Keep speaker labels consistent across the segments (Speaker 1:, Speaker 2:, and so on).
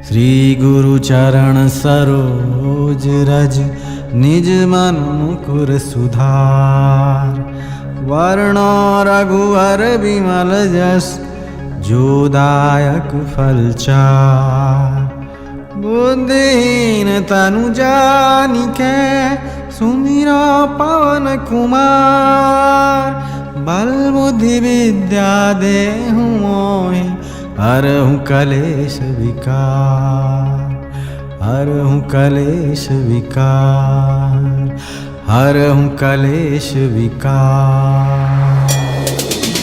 Speaker 1: श्री गुरु चरण सरोज रज निज मन मुकुर सुधार। वर्णो रघुवर विमल जस जो दायक फल चार। बुद्धिहीन तनु जानिके सुमिरो पवन कुमार। बल बुद्धि विद्या देहु मोहि हरहु कलेश विकार। हरहु कलेश विकार। हरहु कलेश विकार।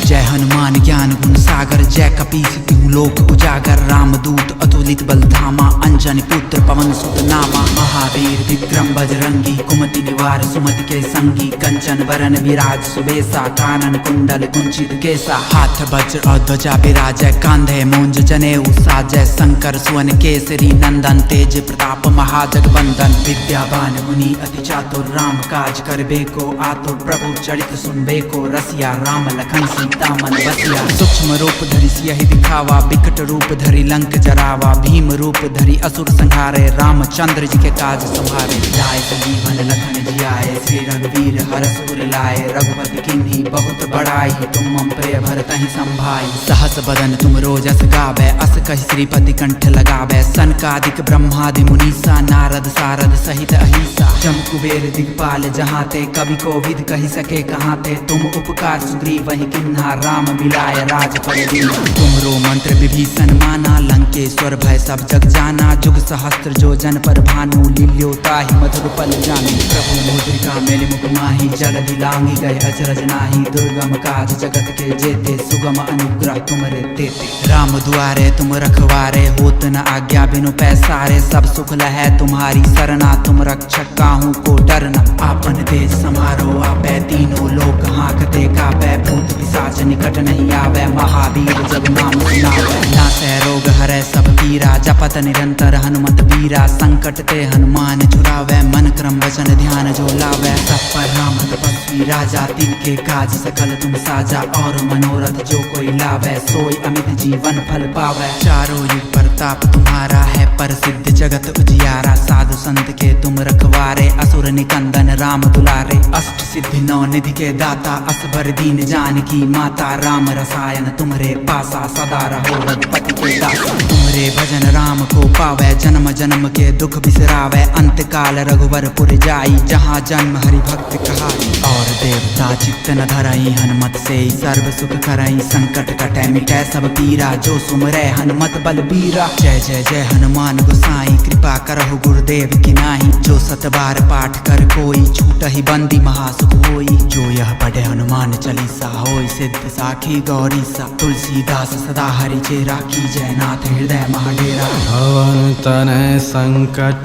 Speaker 2: जय हनुमान ज्ञान गुण सागर, जय कपीस तिहु लोक उजागर। रामदूत अतुलित बल धामा, अंजनी पुत्र पवन सुत नामा। महावीर विक्रम बजरंगी, कुमति निवार सुमति के संगी। कंचन बरन विराज सुबेसा, कानन कुंडल कुंचित केसा। हाथ वज्र और ध्वजा विराजय, कांधे मूंज जनेऊ साजय। शंकर सुवन केसरी नंदन, तेज प्रताप महाजगवंदन। विद्यावान मुनि अति चातुर, राम काज करबे को आतुर। प्रभु चरित सुनबे को रसिया, राम लखन सीता मन बसिया। सूक्ष्म रूप धरि सियहि दिखावा, विकट रूप धरि लंक जरावा। भीम रूप धरि असुर संहारे, रामचंद्र जी के काज संभारे। लाए संजीवन लखन जियाए, श्री रघुवीर हरष उर लाए। रघुपति किन्ही बहुत बड़ाई, तुम मम प्रिय भरतहि संभाई। सहस बदन तुम रोजस गावे, अस कहि श्रीपति कंठ लगावे। सनकादिक ब्रह्मादि मुनीसा, नारद सारद सहित अहिसा। जम कुबेर दिगपाल जहाँ ते, कवि कोविद कहि सके कहाँ ते। तुम उपकार सुग्रीव वही किन्हा, राम मिलाय राजपद दीन्हा। तुमरो मंत्र विभीषण माना, लंकेश्वर भय सब जग जाना। जुग सहस्त्र जो जन पर भानु, लील्यो ताहि मधुर पल जानी। प्रभु मुद्रिका मेलि मुख माहि, जल दिलांगी गए अचरज नाही। दुर्गम काज जगत के जेते, सुगम अनुग्रह तुमरे तेते। राम दुआरे तुम रखवारे, होत न आज्ञा बिनु पैसारे। सब सुख लहै तुम्हारी सरना, तुम रक्षक काहू को डरना। आपन देश समारो आपै, तीनों लोक हाँकते कापै। भूत पिशाच निकट नहीं आवे, महावीर जब नाम सुनावे। नासै रोग हरै सब पीरा, जपत निरंतर हनुमत बीरा। संकट ते हनुमान छुड़ावे, मन क्रम वचन ध्यान जो लावे। सब पर राम तपस्वी राजा, तिनके काज सकल तुम साजा। और मनोरथ जो कोई लावे, सोई अमित जीवन फल पावे। चारों युग प्रताप तुम्हारा है, प्रसिद्ध जगत उजियारा। साधु संत के तुम रखवारे, असुर निकंदन राम दुलारे। अष्ट सिद्धि नौ निधि के दाता, असबर दीन जानकी माता। राम रसायन तुम्हरे पासा, सदा रहो रघुपति के दासा। तुम्हरे भजन राम को पावे, जन्म जन्म के दुख बिसरावे। अंत काल रघुवर पुर जाई, जहाँ जन्म हरि भक्त कहाई। और देवता चित्त न धरई, हनुमत से सर्व सुख करई। संकट कटै मिटै सब पीरा, जो सुमरै हनुमत बलबीरा। जय जय जय हनुमान गोसाई, कृपा करहु गुरुदेव की नाही। जो सत बार पाठ कर कोई, छूटहि बंदी महासुख होई। जो यह पढ़े हनुमान चालीसा, होय सिद्ध साखी गौरीसा। तुलसीदास सदा हरि चेरा, की जय नाथ हृदय महाडेरा।
Speaker 1: पवन तनय संकट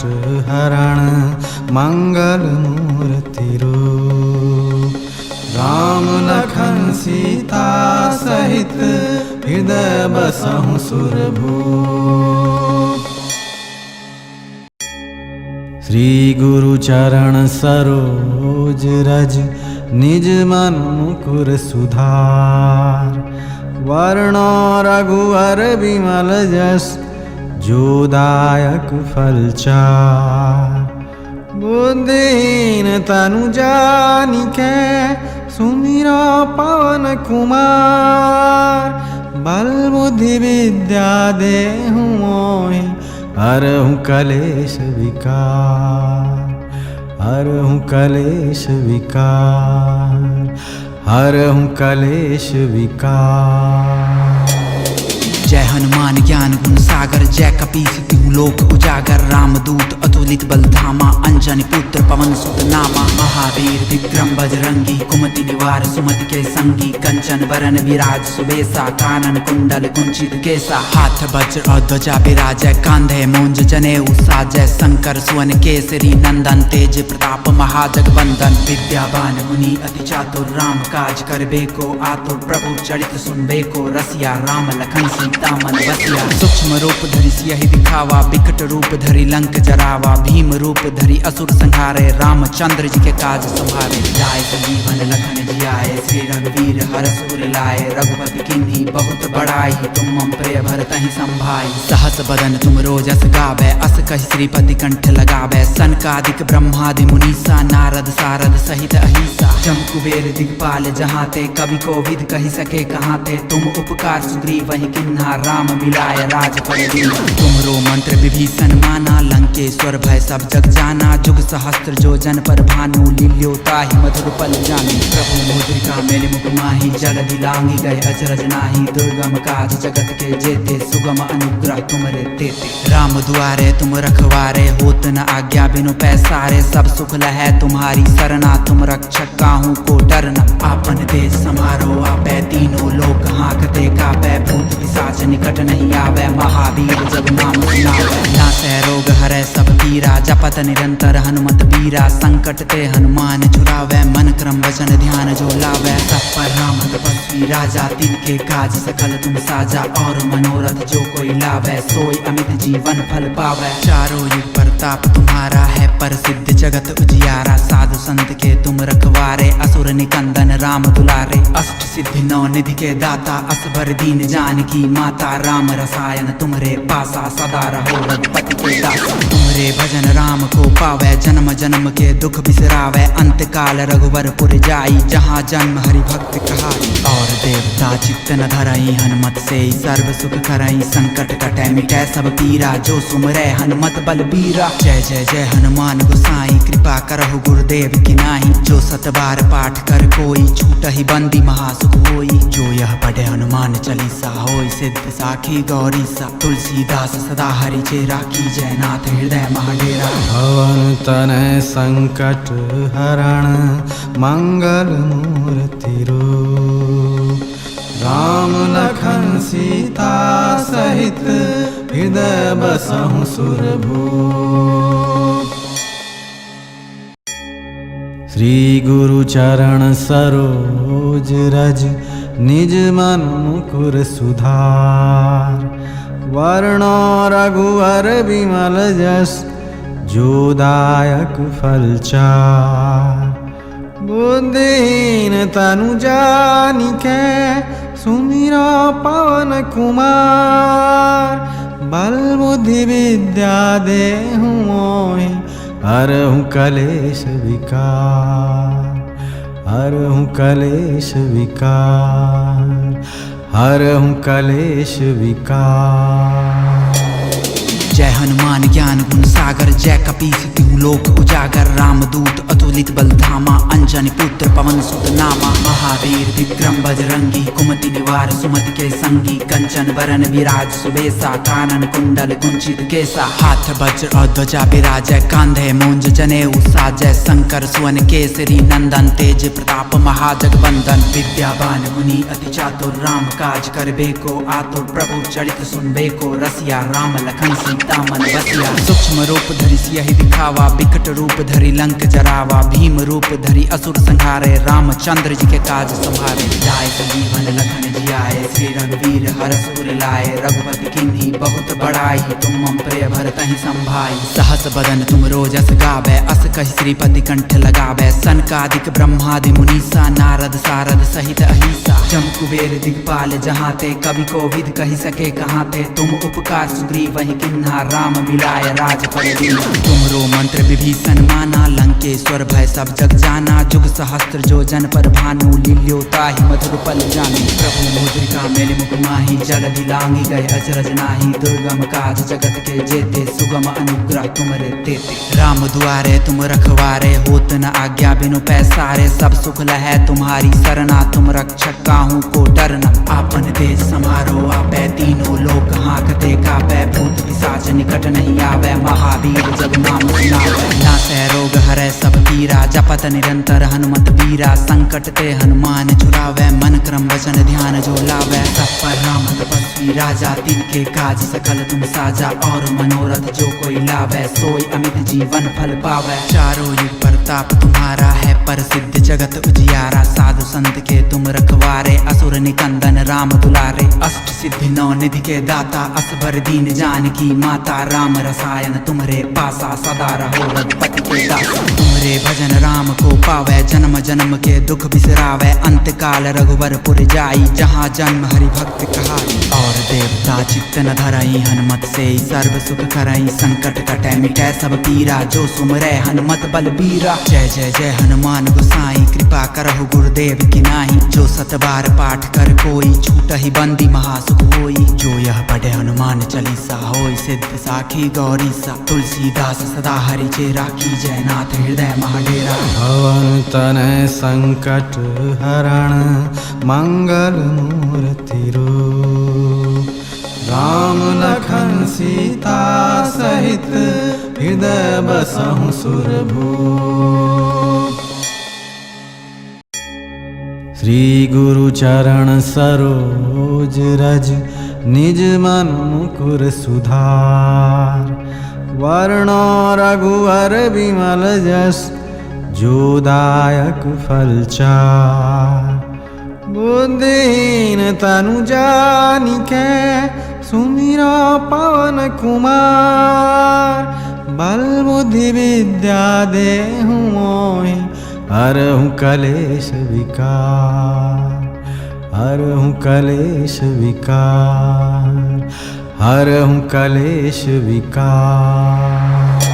Speaker 1: हरण, मंगल मूर्ति रूप। राम लखन सीता सहित, हृदय बसहु सुरभूप। श्री गुरु चरण सरोज रज निज मन मुकुर सुधार। वर्णो रघुवर विमल जस जो दायक फल चार। बुद्धिहीन तनु जानिके सुमिरो पवन कुमार। बल बुद्धि विद्या देहु मोहि हरहु कलेश विकार। हरहु कलेश विकार। हरहु कलेश विकार।
Speaker 2: जय हनुमान ज्ञान गुण सागर, जय कपीस तिहु लोक उजागर। रामदूत अतुलित बल धामा, अंजनी पुत्र पवन सुत नामा। महावीर विक्रम बजरंगी, कुमति निवार सुमति के संगी। कंचन बरन विराज सुबेसा, कानन कुंडल कुंचित केसा। हाथ वज्र और ध्वजा विराजय, कांधे मूंज जनेऊ साजय। शंकर सुवन केसरी नंदन, तेज प्रताप महाजगवंदन। विद्यावान मुनि अति चातुर, राम काज करबे को आतुर। प्रभु चरित सुनबे को रसिया, राम लखन सीता मन बसिया। सूक्ष्म रूप धरि धरि सियहि दिखावा, विकट रूप धरि लंक जरावा, भीम रूप धरि असुर संहारे, रामचंद्र जी के काज संभारे। लाए संजीवन लखन जियाए, श्री रघुवीर हरष उर लाए, रघुपति किन्ही बहुत बड़ाई, तुम मम प्रिय भरतहि संभाई। सहस बदन तुम रोजस गावे, अस कहि श्रीपति कंठ लगावे, सनकादिक ब्रह्मादि मुनीसा, नारद सारद सहित अहिसा। जम कुबेर दिगपाल जहाँ ते, कवि को विद कहि सके कहाँ ते, तुम उपकार सुग्रीव वही किन्हा, राम मिलाय राजपद दीन्हा। तुमरो मंत्र विभीषण माना, लंकेश्वर भय सब जग जाना, जुग सहस्त्र जो जन पर भानु, लील्योताहि मधुर पल जानी। प्रभु मुद्रिका मेलि मुख माहि, जल दिलांगी गए अचरज नाही, दुर्गम काज जगत के जेते, सुगम अनुग्रह तुमरे तेते। राम दुआरे तुम रखवारे, होत न आज्ञा बिनु पैसारे, सब सुख लहै तुम्हारी सरना, तुम रक्षक काहू को डरना। आपन तेज समारो आपै, तीनों लोक हाँकते कापै, भूत पिशाच निकट नहीं आवे, महावीर जब नाम सुनावे। नासै रोग हरै सब पीरा, जपत निरंतर हनुमत बीरा, संकट ते हनुमान छुड़ावे, मन क्रम वचन ध्यान जो लावे। सब पर राम तपस्वी राजा, तिनके काज सकल तुम साजा, और मनोरथ जो कोई लावे, सोई अमित जीवन फल पावे। चारों युग प्रताप तुम्हारा है, प्रसिद्ध जगत उजियारा, साधु संत के तुम रखवारे, असुर निकंदन राम दुलारे। अष्ट सिद्धि नौ निधि के दाता, असबर दीन जानकी माता, राम रसायन तुमरे पासा, सदा रहो रघुपति के दासा। तुमरे भजन राम को पावे, जन्म जन्म के दुख बिसरावे, अंत काल रघुवर पुर जाई, जहाँ जन्म हरि भक्त कहाई। और देवता चित्त न धरई, हनुमत से सर्व सुख करई, संकट कटै मिटै सब पीरा, जो सुमरै हनुमत बलबीरा। जय जय जय हनुमान गोसाई, कृपा करहु गुरुदेव की नाही, जो सत बार पाठ कर कोई, छूटहि बंदी महासुख होई। जो यह पढ़े हनुमान चालीसा, होय सिद्ध साखी गौरी सा, तुलसीदास सदा हरि चेरा, की जय नाथ हृदय महाडेरा।
Speaker 1: पवन तनय संकट हरण, मंगल मूर्ति रूप, राम लखन सीता सहित, हृदय बसहु सुरभूप। श्री गुरु चरण सरोज रज, निज मन मुकुर सुधार, वर्णो रघुवर विमल जस, जो दायक फल चार। बुद्धिहीन तनु जानिके, सुमिरो पवन कुमार, बल बुद्धि विद्या देहु मोहि, हरहु कलेश विकार, हरहु कलेश विकार, हरहु कलेश विकार।
Speaker 2: जय हनुमान ज्ञान गुण सागर, जय कपीस तिहु लोक उजागर, रामदूत अतुलित बल धामा, अंजनी पुत्र पवन सुत नामा। महावीर विक्रम बजरंगी, कुमति निवार सुमति के संगी, कंचन बरन विराज सुबेसा, कानन कुंडल कुंचित केसा। हाथ वज्र और ध्वजा विराजय, कांधे मूंज जनेऊ साजय, शंकर सुवन केसरी नंदन, तेज प्रताप महाजगवंदन। विद्यावान गुणी अति चातुर, राम काज करबे को आतुर, प्रभु चरित सुनबे को रसिया, राम लखन सीता मन बसिया। सूक्ष्म रूप धरि सियहि दिखावा, विकट रूप धरि लंक जरावा, भीम रूप धरि असुर संहारे, रामचंद्र जी के काज संभारे। लाए संजीवन लखन जियाए, श्री रघुवीर हरष उर लाए, रघुपति किन्ही बहुत बड़ाई, तुम मम प्रिय भरतहि संभाई। सहस बदन तुम रोजस गावे, अस कहि श्रीपति कंठ लगावे, सनकादिक ब्रह्मादि मुनीसा, नारद सारद सहित अहिसा। जम कुबेर दिगपाल जहाँ ते, कवि को विद कहि सके कहाँ ते, तुम उपकार सुग्रीव वही किन्हा, राम मिलाय राजपद दीन्हा। तुमरो मंत्र विभीषण माना, लंकेश्वर भय सब जग जाना, जुग सहस्त्र जो जन पर भानु, लील्योताहि मधुर पल जानी। प्रभु मुद्रिका मेलि मुख माहि, जल दिलांगी गए अचरज नाही, दुर्गम काज जगत के जेते, सुगम अनुग्रह तुमरे तेते। राम दुआरे तुम रखवारे, होत न आज्ञा बिनु पैसारे, सब सुख लहै तुम्हारी सरना, तुम रक्षक काहू को डरना। आपन तेज समारो आपै, तीनों लोक हाँकते कापै, भूत पिशाच निकट नहीं आवे, महावीर जब नाम सुनावे। नासै रोग हरै सब पीरा, जपत निरंतर हनुमत बीरा। संकट ते हनुमान छुड़ावे, मन क्रम वचन ध्यान जो लावे। सब पर राम तपस्वी राजा, तिनके काज सकल तुम साजा। और मनोरथ जो कोई लावे, सोई अमित जीवन फल पावे। चारों युग प्रताप तुम्हारा है, प्रसिद्ध जगत उजियारा। साधु संत के तुम रखवारे, असुर निकंदन राम दुलारे। अष्ट सिद्धि नौ निधि के दाता, असबर दीन जानकी माता। राम रसायन तुम्हारे पासा, सदा रहो रघुपति के दासा। तुम्हारे भजन राम को पावे, जन्म जन्म के दुख बिसरावे। अंत काल रघुवरपुर जाई, जहाँ जन्म हरि भक्त कहाई। और देवता चित्त न धरई, हनुमत से सर्व सुख करई। संकट कटै मिटै सब पीरा, जो सुमरै हनुमत बलबीरा। जय जय जय हनुमान गोसाई, कृपा करहु गुरुदेव की नाही। जो सत बार पाठ कर कोई, छूटहि बंदी महासुख होई। जो यह पढ़े हनुमान चालीसा, होय सिद्ध साखी गौरी सा। तुलसीदास सदा हरि चेरा, कीजय नाथ हृदय महाडेरा।
Speaker 1: पवन तनय संकट हरण, मंगल मूर्ति रूप। राम लखन सीता सहित, हृदय बसहु सुरभूप। श्री गुरु चरण सरोज रज, निज मन मुकुर सुधार। वर्णो रघुवर विमल जस, जो दायक फल चार। बुद्धिहीन तनु जानिके, सुमिरो पवन कुमार। बल बुद्धि विद्या देहु मोहि, हरहु कलेश विकार। हरहु कलेश विकार, हरहु कलेश विकार।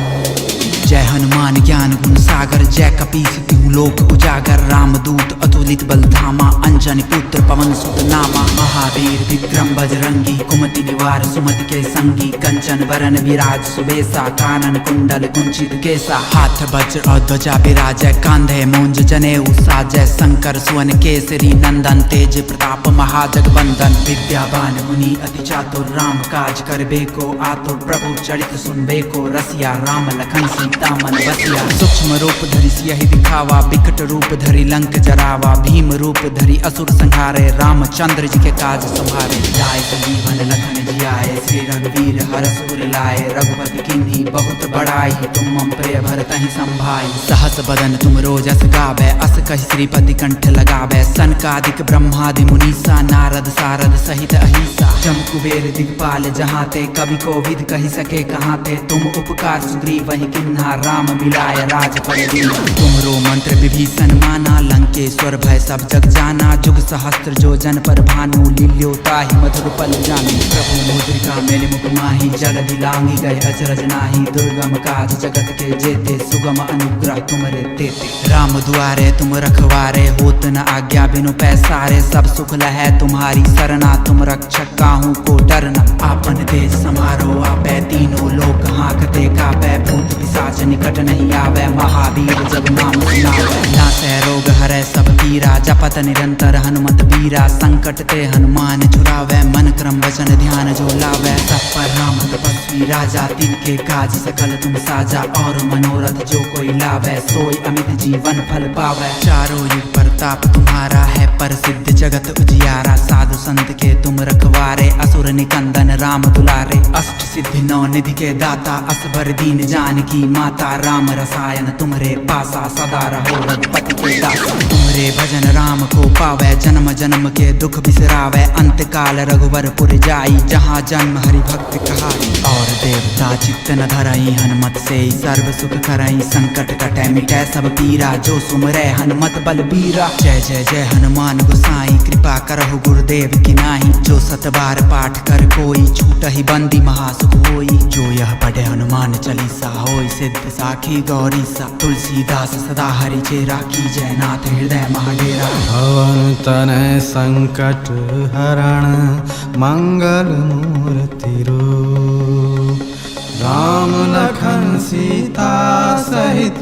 Speaker 2: जय हनुमान ज्ञान गुण सागर, जय कपीस तिहु लोक उजागर। रामदूत अतुलित बल धामा, अंजनी पुत्र पवन सुत नामा। महावीर विक्रम बजरंगी, कुमति निवार सुमति के संगी। कंचन वरन विराज सुबेसा, कानन कुंडल कुंचित केसा। हाथ वज्र और ध्वजा विराजय, कांधे मूंज जनेऊ साजय। शंकर सुवन केसरी नंदन, तेज प्रताप महाजगवंदन। विद्यावान मुनि अति चातुर, राम काज करबे को आतुर। प्रभु चरित सुनबे को रसिया, राम लखन सीता मन बसिया। सूक्ष्म रूप धरि सियहि दिखावा, विकट रूप धरि लंक जरावा। भीम रूप धरि असुर संहारे, रामचंद्र जी के काज संभारे। लाए संजीवन लखन जियाए, श्री रघुवीर हरष उर लाए। रघुपति किन्ही बहुत बड़ाई, तुम मम प्रिय भरतहि संभाई। सहस बदन तुम रोजस गावे, अस कहि श्रीपति कंठ लगावे। सनकादिक ब्रह्मादि मुनीसा, नारद सारद सहित अहिसा। जम कुबेर दिगपाल जहाँ ते, कवि कोविद कहि सके कहाँ ते। तुम उपकार सुग्रीव वही किन्हा, राम मिलाय राजपद दीन्हा। तुमरो मंत्र विभीषण माना, लंकेश्वर भय सब जग जाना। जुग सहस्त्र जो जन पर भानु, लील्यो ताहि मधुर पल जानी। प्रभु मुद्रिका मेलि मुख माहि, जलधि लांघि गए अचरज नाही। दुर्गम काज जगत के जेते, सुगम अनुग्रह तुमरे तेते। राम दुआरे तुम रखवारे, होत न आज्ञा बिनु पैसारे। सब सुख लहै तुम्हारी सरना, तुम रक्षक काहू को डरना। आपन तेज समारो आपै, तीनों लोक हाँकते कापै। भूत पिशाच निकट नहीं आवे, महावीर जब नाम सुनावे। नासै रोग हरै सब पीरा, जपत निरंतर हनुमत बीरा। संकट ते हनुमान छुड़ावे, मन क्रम वचन ध्यान जो लावे। सब पर राम तपस्वी राजा, तिनके काज सकल तुम साजा। और मनोरथ जो कोई लावे, सोई अमित जीवन फल पावे। चारों युग प्रताप तुम्हारा है, प्रसिद्ध जगत उजियारा। साधु संत के तुम रखवारे, असुर निकंदन राम दुलारे। अष्ट सिद्धि नौ निधि के दाता, असबर दीन जानकी माता। राम रसायन तुम्हारे पासा, सदा रहो रघुपति के दासा। तुम्हारे भजन राम को पावे, जन्म जन्म के दुख बिसरावे। अंत काल रघुवरपुर जाई, जहाँ जन्म हरि भक्त कहाई। और देवता चित्त न धरई, हनुमत से सर्व सुख करई। संकट कटै मिटै सब पीरा, जो सुमरै हनुमत बलबीरा। जय जय जय हनुमान गोसाई, कृपा करहु गुरुदेव की नाही। जो सत बार पाठ कर कोई, छूटहि बंदी महासुख होई। जो यह पढ़े हनुमान चालीसा, होय सिद्ध साखी गौरी सा। तुलसीदास सदा हरि चेरा, कीजय नाथ हृदय महाडेरा।
Speaker 1: पवन तनय संकट हरण, मंगल मूर्ति रूप। राम लखन सीता सहित,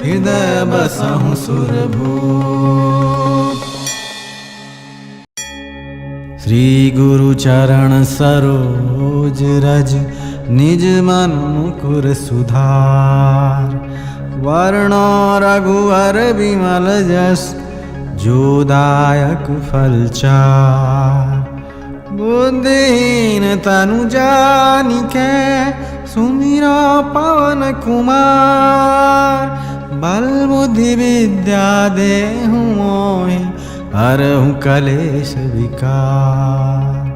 Speaker 1: हृदय बसहु सुरभूप। श्री गुरु चरण सरोज रज निज मन मुकुर सुधार। वर्णो रघुवर विमल जस जो दायक फल चार। बुद्धिहीन तनु जानिके सुमिरो पवन कुमार। बल बुद्धि विद्या देहु मोहि हरहु कलेश विकार।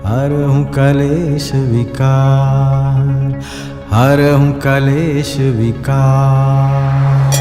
Speaker 1: हरहु कलेश विकार। हरहु कलेश विकार।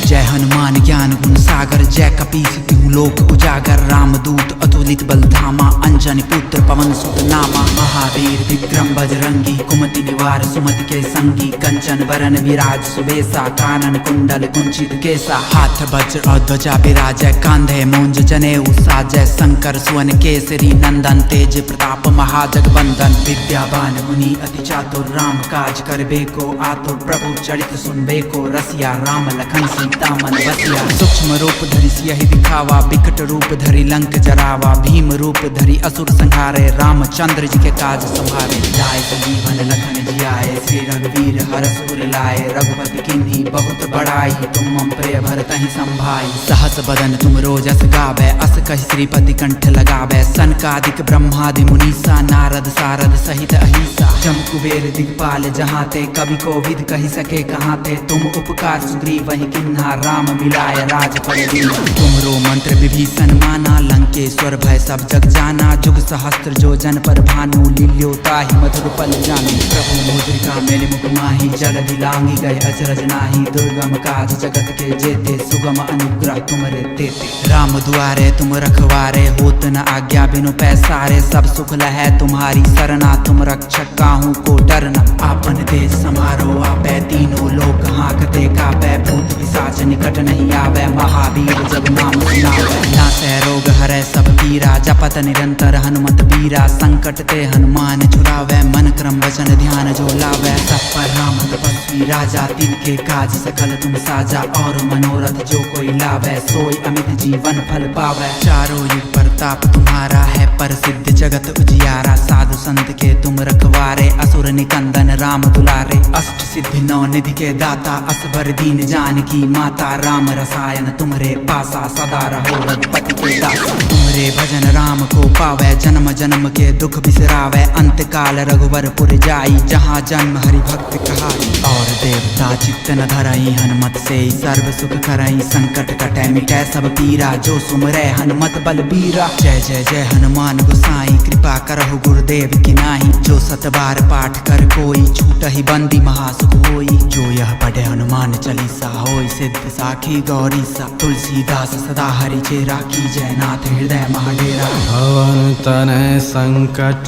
Speaker 2: जय हनुमान ज्ञान गुण सागर जय कपीस तिहु लोक उजागर। रामदूत अतुलित बल धामा अंजनी पुत्र पवन सुत नामा। महावीर विक्रम बजरंगी कुमति निवार सुमति के संगी। कंचन बरन विराज सुबेसा कानन कुंडल कुंचित केसा। हाथ वज्र और ध्वजा विराजय कांधे मूंज जनेऊ साजय। शंकर सुवन केसरी नंदन तेज प्रताप महाजगवंदन। विद्यावान मुनि अति चातुर राम काज करबे को आतुर। प्रभु चरित सुनबे को रसिया राम लखन सीता मन बसिया। सूक्ष्म रूप धरि सियहि दिखावा विकट रूप धरि लंक जरावा। भीम रूप धरि असुर संहारे रामचंद्र जी के काज संभारे। लाए संजीवन लखन जियाए श्री रघुवीर हरष उर लाए। रघुपति किन्ही बहुत बड़ाई तुम मम प्रिय भरतहि संभाई। सहस बदन तुम रोजस गावे अस कहि श्रीपति कंठ लगावे। सनकादिक ब्रह्मादि मुनीसा नारद सारद सहित अहिसा। जम कुबेर दिगपाल जहाँ ते कवि को विद कहि सके कहाँ थे। तुम उपकार सुग्रीव वही किन्हा राम मिलाय राजपद दीन्हा। तुमरो मंत्र विभीषण माना लंकेश्वर भय सब जग जाना। जुग सहस्त्र जो जन पर भानु लील्यो ताहि मधुर पल जानी। प्रभु मुद्रिका मेलि मुख माहि जल दिलांगी गए अचरज नाही। दुर्गम काज जगत के जेते सुगम अनुग्रह तुमरे तेते। राम दुआरे तुम रखवारे होत न आज्ञा बिनु पैसारे। सब सुख लहै तुम्हारी सरना तुम रक्षक काहू को डरना। आपन तेज समारो आपै तीनों लोक हाँकते कापै। भूत पिशाच निकट नहीं आवे महावीर जब नाम सुनावे। नासै रोग हरै सब पीरा जपत निरंतर हनुमत बीरा। संकट ते हनुमान छुड़ावे मन क्रम वचन ध्यान जो लावे। सब पर राम तपस्वी राजा तिनके काज सकल तुम साजा। और मनोरथ जो कोई लावे सोई अमित जीवन फल पावे। चारों युग प्रताप तुम्हारा है प्रसिद्ध जगत उजियारा। साधु संत के तुम रखवारे असुर निकंदन राम दुलारे। अष्ट सिद्धि नौ निधि के दाता असबर दीन जानकी माता। राम रसायन तुमरे पासा सदा रहो रघुपति के दासा। तुमरे भजन राम को पावे जन्म जन्म के दुख बिसरावे। अंत काल रघुवर पुर जाई जहाँ जन्म हरि भक्त कहाई। और देवता चित्त न धरई हनुमत से सर्व सुख करई। संकट कटै मिटै सब पीरा जो सुमरै हनुमत बलबीरा। जय जय जय हनुमान गोसाई कृपा करहु गुरुदेव की नाही। जो सत बार पाठ कर कोई छूटहि बंदी महासुख होई। जो यह पढ़े हनुमान चालीसा होई सिद्ध साखी गौरी सा। तुलसीदास सदा हरि चेरा की जय नाथ हृदय महाडेरा।
Speaker 1: पवन तनय संकट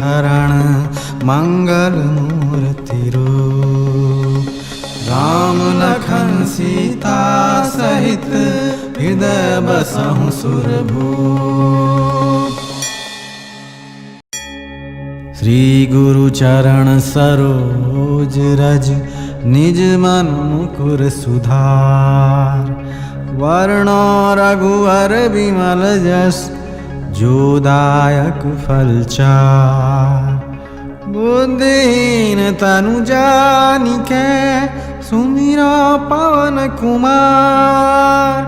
Speaker 1: हरण मंगल मूर्ति रूप। राम लखन सीता सहित हृदय बसहु सुरभूप। श्री गुरु चरण सरोज रज निज मन मुकुर सुधार। वर्णो रघुवर विमल जस जो दायक फल चार। बुद्धिहीन तनु जानिके सुमिरो पवन कुमार।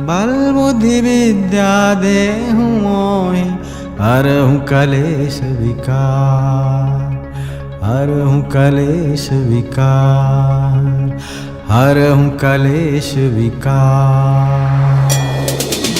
Speaker 1: बल बुद्धि विद्या देहु मोहि हरहु कलेश विकार। हरहु कलेश विकार। हरहु कलेश विकार।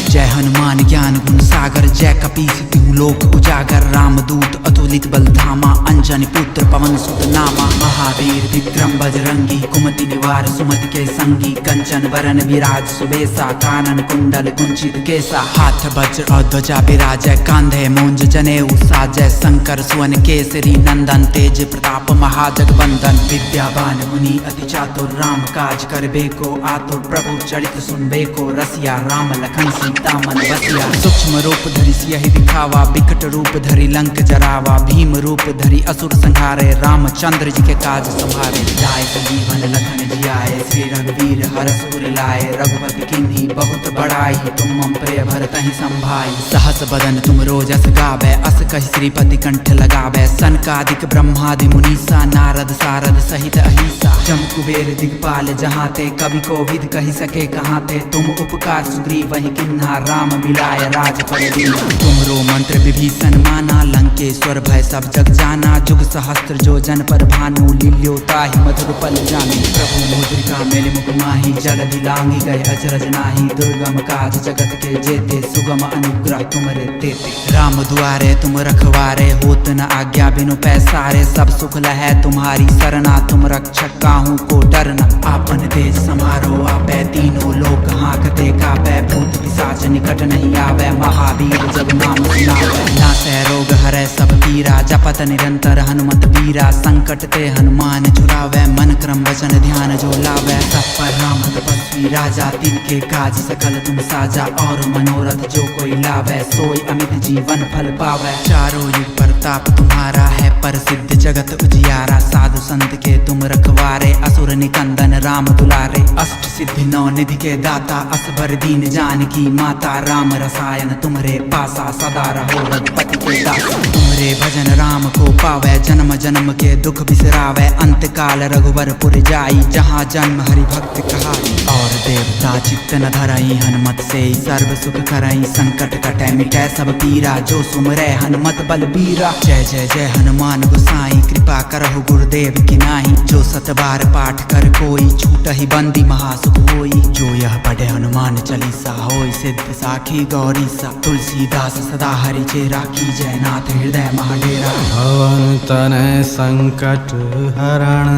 Speaker 2: जय हनुमान ज्ञान गुण सागर जय कपीस तिहु लोक उजागर। रामदूत अतुलित बल धामा अंजनी पुत्र पवन सुत नामा। महावीर विक्रम बजरंगी कुमति निवार सुमति के संगी। कंचन बरन विराज सुबेसा कानन कुंडल कुंचित केसा। हाथ वज्र और ध्वजा विराजय कांधे मूंज जनेऊ साजय। शंकर सुवन केसरी नंदन तेज प्रताप महाजगवंदन। विद्यावान मुनि अति चातुर राम काज करबे को आतुर। प्रभु चरित सुनबे को रसिया राम लखन सीता सीता मन बसिया। सूक्ष्म रूप धरि सियहि दिखावा, बिकट रूप धरि लंक जरावा, भीम रूप धरि असुर संहारे, रामचंद्र जी के काज संभारे। लाए संजीवन लखन जियाए, श्री रघुवीर हरष उर लाए, रघुपति किन्हीं बहुत बड़ाई, तुम मम प्रिय भरतहि संभाई। सहस बदन तुम रोजस गावे, अस कहि श्रीपति कंठ लगावे, सनकादिक ब्रह्मादि मुनीसा, नारद सारद सहित अहिसा। जम कुबेर दिगपाल जहाँ ते, कवि कोविद कहि सके कहाँ ते, तुम उपकार सुग्रीव वही किन्हा, राम मिलाय राजपद दीन्हा। तुमरो मंत्र विभीषण माना, लंकेश्वर भय सब जग जाना, जुग सहस्त्र जो जन पर भानु, लील्यो ताहि मधुर पल जानी। प्रभु मुद्रिका मेलि मुख माहि, जगति लांघि गए अचरज नाही, दुर्गम काज जगत के जेते, सुगम अनुग्रह तुमरे तेते। राम दुआरे तुम रखवारे, होत न आज्ञा बिनु पैसारे, सब सुख लहै तुम्हारी सरना, तुम रक्षक काहू को डरना। आपन तेज समारो आपै, तीनों लोक हाँकते कापै, भूत पिशाच निकट नहीं आवे, महावीर जब नाम सुनावे। नासै रोग हरै सब पीरा, जपत निरंतर हनुमत बीरा, संकट ते हनुमान छुड़ावे, मन क्रम वचन ध्यान जो लावे। सब पर राम तपस्वी राजा, तिनके काज सकल तुम साजा, और मनोरथ जो कोई लावे, सोई अमित जीवन फल पावे। चारों युग प्रताप तुम्हारा है, प्रसिद्ध जगत उजियारा, साधु संत के तुम रखवारे, असुर निकंदन राम दुलारे। अष्ट सिद्धि नौ निधि के दाता, असबर दीन जानकी माता, राम रसायन तुमरे पासा, सदा रहो रघुपति के दासा। तुमरे भजन राम को पावे, जन्म जन्म के दुख बिसरावे, अंत काल रघुवरपुर जाई, जहाँ जन्म हरि भक्त कहाई। और देवता चित्त न धरई, हनुमत से सर्व सुख करई, संकट कटै मिटै सब पीरा, जो सुमरै हनुमत बलबीरा। जय जय जय हनुमान गोसाई, कृपा करहु गुरुदेव की नाही, जो सत बार पाठ कर कोई, छूटहि बंदी महासुख होई। जो यह पढ़े हनुमान चालीसा, होई सिद्ध साखी गौरी सा। तुलसीदास सदा हरि चेरा, की जय नाथ हृदय महाडेरा।
Speaker 1: पवन तनय संकट हरण,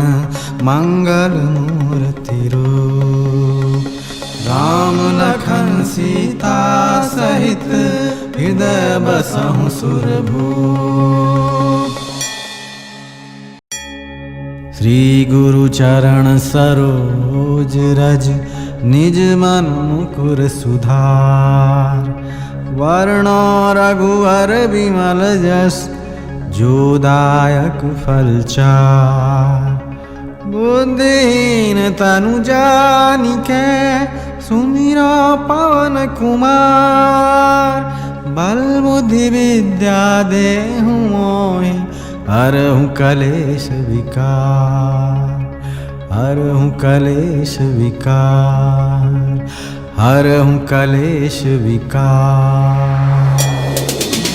Speaker 1: मंगल मूर्ति रूप, राम लखन सीता सहित, हृदय बसहु सुरभूप। श्री गुरु चरण सरोज रज, निज मन मुकुर सुधार, वर्णो रघुवर विमल जस, जो दायक फल चार। बुद्धिहीन तनु जानिके, सुमिरो पवन कुमार, बल बुद्धि विद्या देहु मोहि, हरहु कलेश विकार, हरहु कलेश विकार, हरहु कलेश विकार।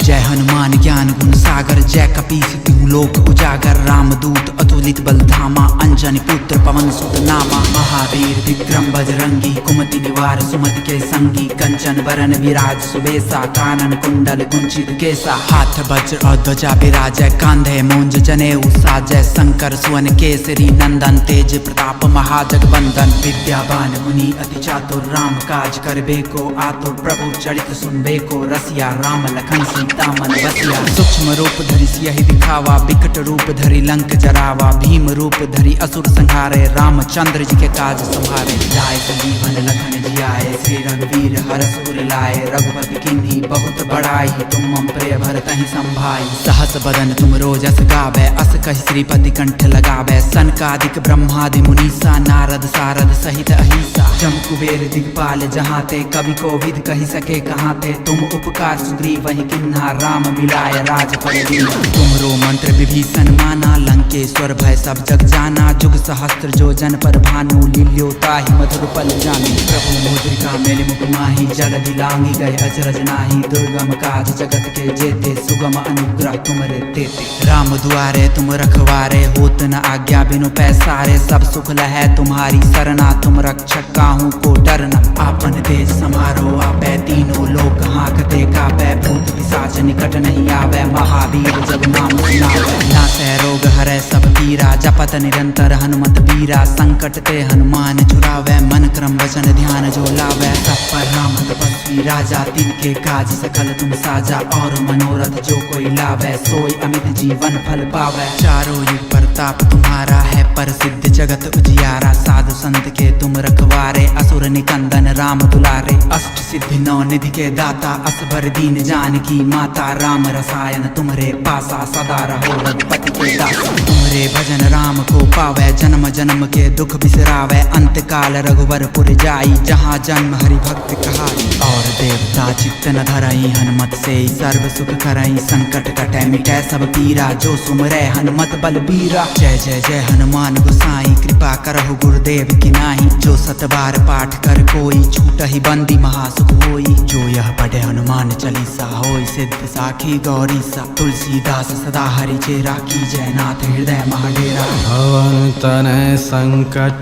Speaker 2: जय हनुमान ज्ञान गुण सागर, जय कपीस तिहु लोक उजागर, रामदूत अतुलित बल धामा, अंजनी पुत्र पवन सुत नामा। महावीर विक्रम बजरंगी, कुमति निवार सुमति के संगी, कंचन बरन विराज सुबेसा, कानन कुंडल कुंचित केसा। हाथ वज्र और ध्वजा विराजय, कांधे मूंज जनेऊ साजय, शंकर सुवन केसरी नंदन, तेज प्रताप महाजगवंदन। विद्यावान मुनि अति चातुर, राम काज करबे को आतुर, प्रभु चरित सुनबे को रसिया, राम लखन सीता मन बसिया। सूक्ष्म रूप धरि सियहि दिखावा, बिकट रूप धरि लंक जरावा, भीम रूप धरि असुर संहारे, रामचंद्र जी के काज संभारे। लाए संजीवन लखन जियाए, श्री रघुवीर हरष उर लाए, रघुपति किन्हीं बहुत बड़ाई, तुम मम प्रिय भरतहि संभाई। सहस बदन तुम रोजस गावे, अस कहि श्रीपति कंठ लगावे, सनकादिक ब्रह्मादि मुनीसा, नारद सारद सहित अहिसा। जम कुबेर दिगपाल जहाँ ते, कवि कोविद कहि सके कहाँ ते, तुम उपकार सुग्रीव वही किन्हा, राम मिलाय राजपद दीन्हा। तुमरो मंत्र विभीषण माना, लंकेश्वर भय सब जग जाना, जुग सहस्त्र जो जन पर भानु, लील्यो ताहि मधुर पल जानी। प्रभु मुद्रिका मेलि मुख माहि, जगति लांघि गए अचरज नाही, दुर्गम काज जगत के जेते, सुगम अनुग्रह तुमरे तेते। राम दुआरे तुम रखवारे, होत न आज्ञा बिनु पैसारे, सब सुख लहै तुम्हारी सरना, तुम रक्षक काहू को डरना। आपन तेज समारो आपै, तीनों लोक हाँकते कापै, भूत पिशाच निकट नहीं आवे, महावीर जब नाम सुनावे। नासै रोग हरै सब पीरा, जपत निरंतर हनुमत बीरा, संकट ते हनुमान छुड़ावे, मन क्रम वचन ध्यान जो लावे। सब पर राम तपस्वी राजा, तिनके काज सकल तुम साजा, और मनोरथ जो कोई लावे, सोई अमित जीवन फल पावे। चारों युग प्रताप तुम्हारा है, प्रसिद्ध जगत उजियारा, साधु संत के तुम रखवारे, असुर निकंदन राम दुलारे। अष्ट सिद्धि नौ निधि के दाता, असबर दीन जानकी माता, राम रसायन तुम्हारे पासा, सदा रहो रघुपति के दासा। तुम्हारे भजन राम को पावे, जन्म जन्म के दुख बिसरावे, अंत काल रघुवरपुर जाई, जहाँ जन्म हरि भक्त कहाई। और देवता चित्त न धरई, हनुमत से सर्व सुख करई, संकट कटे मिटे सब पीरा, जो सुमरे हनुमत बलबीरा। जय जय जय हनुमान गोसाई, कृपा करहु गुरुदेव की नाही, जो सत बार पाठ कर कोई, छूट ही बंदी महासुख होई। जो यह पढ़े हनुमान चालीसा, होई सिद्ध साखी गौरी सा, तुलसीदास सदा हरि चेरा, की जय नाथ हृदय महाडेरा।
Speaker 1: भवन तनय संकट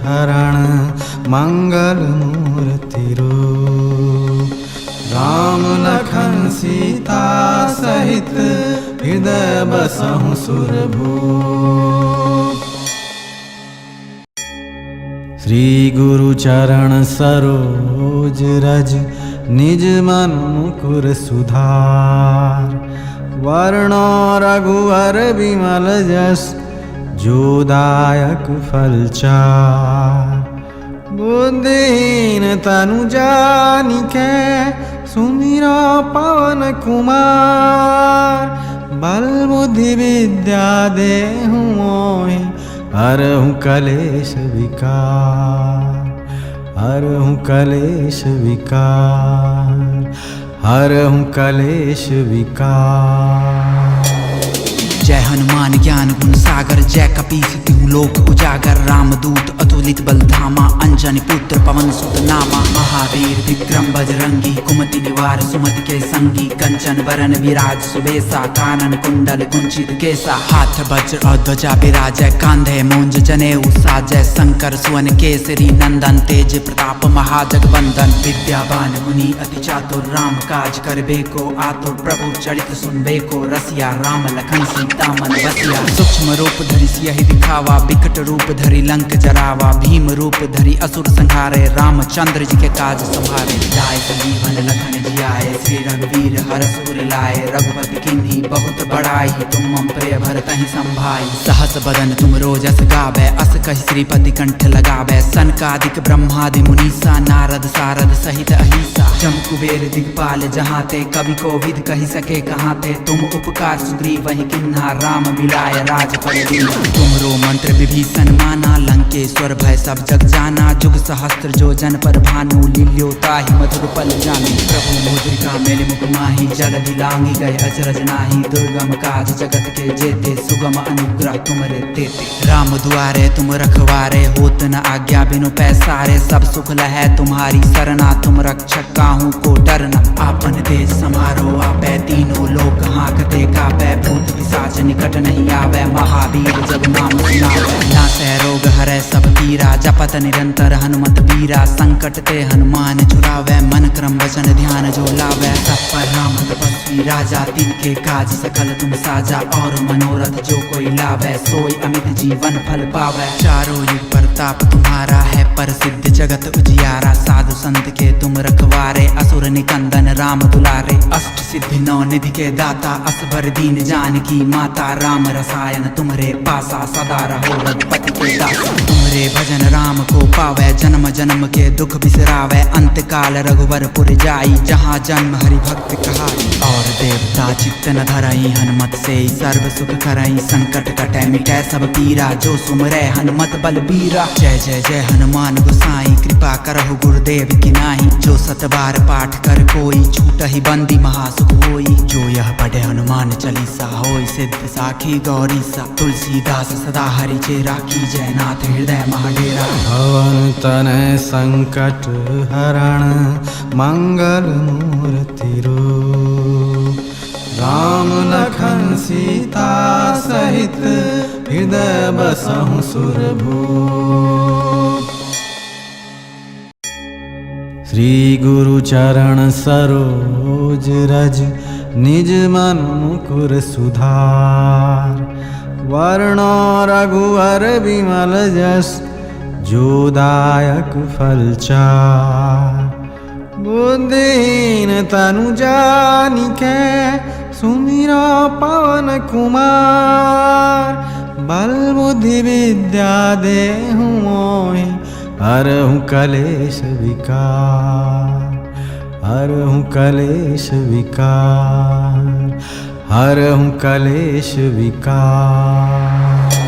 Speaker 1: हरण, मंगल मूर्ति रूप, राम लखन सीता सहित, हृदय बसहु सुरभूप। श्री गुरु चरण सरोज रज, निज मन मुकुर सुधार, वर्णो रघुवर विमल जस, जो दायक फल चार। बुद्धिहीन तनु जानिके, सुमिरो पवन कुमार, बल बुद्धि विद्या देहु मोहि, हरहु कलेश विकार, हरहु कलेश विकार, हरहु कलेश विकार।
Speaker 2: जय हनुमान ज्ञान गुण सागर, जय कपीस तिहु लोक उजागर, रामदूत अतुलित बल धामा, अंजनी पुत्र पवन सुत नामा। महावीर विक्रम बजरंगी, कुमति निवार सुमति के संगी, कंचन बरन विराज सुबेसा, कानन कुंडल कुंचित केसा। हाथ वज्र और ध्वजा विराजय, कांधे मूंज जनेऊ साजय, शंकर सुवन केसरी नंदन, तेज प्रताप महाजगवंदन। विद्यावान मुनि अति चातुर, राम काज करबे को आतुर, प्रभु चरित सुनबे को रसिया, राम लखन सीता मन बसिया। सूक्ष्म रूप धरि सियहि दिखावा, विकट रूप धरि लंक जरावा, भीम रूप धरि असुर संहारे, रामचंद्र जी के काज संभारे। लाए संजीवन लखन जियाए, श्री रघुवीर हरष उर लाए, रघुपति किन्ही बहुत बड़ाई, तुम मम प्रिय भरतहि संभाई। सहस बदन तुम रोजस गावे, अस कहि श्रीपति कंठ लगावे, सनकादिक ब्रह्मादि मुनीसा, नारद सारद सहित अहिसा। जम कुबेर दिगपाल जहाँ ते, कवि को विद कहि सके कहाँ ते, तुम उपकार सुग्रीव वही किन्हा, राम मिलाय राजपद दीन्हा। तुमरो मंत्र विभीषण माना, लंकेश्वर भय सब जग जाना, जुग सहस्त्र जो जन पर भानु, लील्योताहि मधुर पल जानी। प्रभु मुद्रिका मेलि मुख माहि, जल दिलांगी गए अचरज नाही, दुर्गम काज जगत के जेते, सुगम अनुग्रह तुमरे तेते। राम दुआरे तुम रखवारे, होत न आज्ञा बिनु पैसारे, सब सुख लहै तुम्हारी सरना, तुम रक्षक काहू को डरना। आपन तेज समारो आपै, तीनों लोक हाँकते कापै, भूत पिशाच निकट नहीं आवे, महावीर जब नाम सुनावे। नासै रोग हरै सब पीरा, जपत निरंतर हनुमत बीरा, संकट ते हनुमान छुड़ावे, मन क्रम वचन ध्यान जो लावे। सब पर राम तपस्वी राजा, तिनके काज सकल तुम साजा, और मनोरथ जो कोई लावे, सोई अमित जीवन फल पावे। चारों युग प्रताप तुम्हारा है, प्रसिद्ध जगत उजियारा, साधु संत के तुम रखवारे, असुर निकंदन राम दुलारे। अष्ट सिद्धि नौ निधि के दाता, असबर दीन जानकी माता, राम रसायन तुम्हारे पासा, सदा रहो रघुपति के दासा। तुम्हारे भजन राम को पावे, जन्म जन्म के दुख बिसरावे, अंत काल रघुवरपुर जाई, जहाँ जन्म हरि भक्त कहाई। और देवता चित्त न धरई, हनुमत से सर्व सुख करई, संकट कटे मिटे सब पीरा, जो सुमरे हनुमत बलबीरा। जय जय जय हनुमान गोसाई, कृपा करहु गुरुदेव की नाही, जो सत बार पाठ कर कोई, छूट ही बंदी महासुख होई। जो यह पढ़े हनुमान चालीसा, होई सिद्ध साखी गौरी सा, तुलसीदास सदा हरि चेरा, की जय नाथ हृदय महाडेरा।
Speaker 1: भवन तनय संकट हरण, मंगल मूर्ति रूप, राम लखन सीता सहित, हृदय बसहु सुरभूप। श्री गुरु चरण सरोज रज, निज मन मुकुर सुधार, वर्णो रघुवर विमल जस, जो दायक फल चार। बुद्धिहीन तनु जानिके, सुमिरो पवन कुमार, बल बुद्धि विद्या देहु मोहि हरहु कलेश विकार, हरहु कलेश विकार, हरहु कलेश विकार।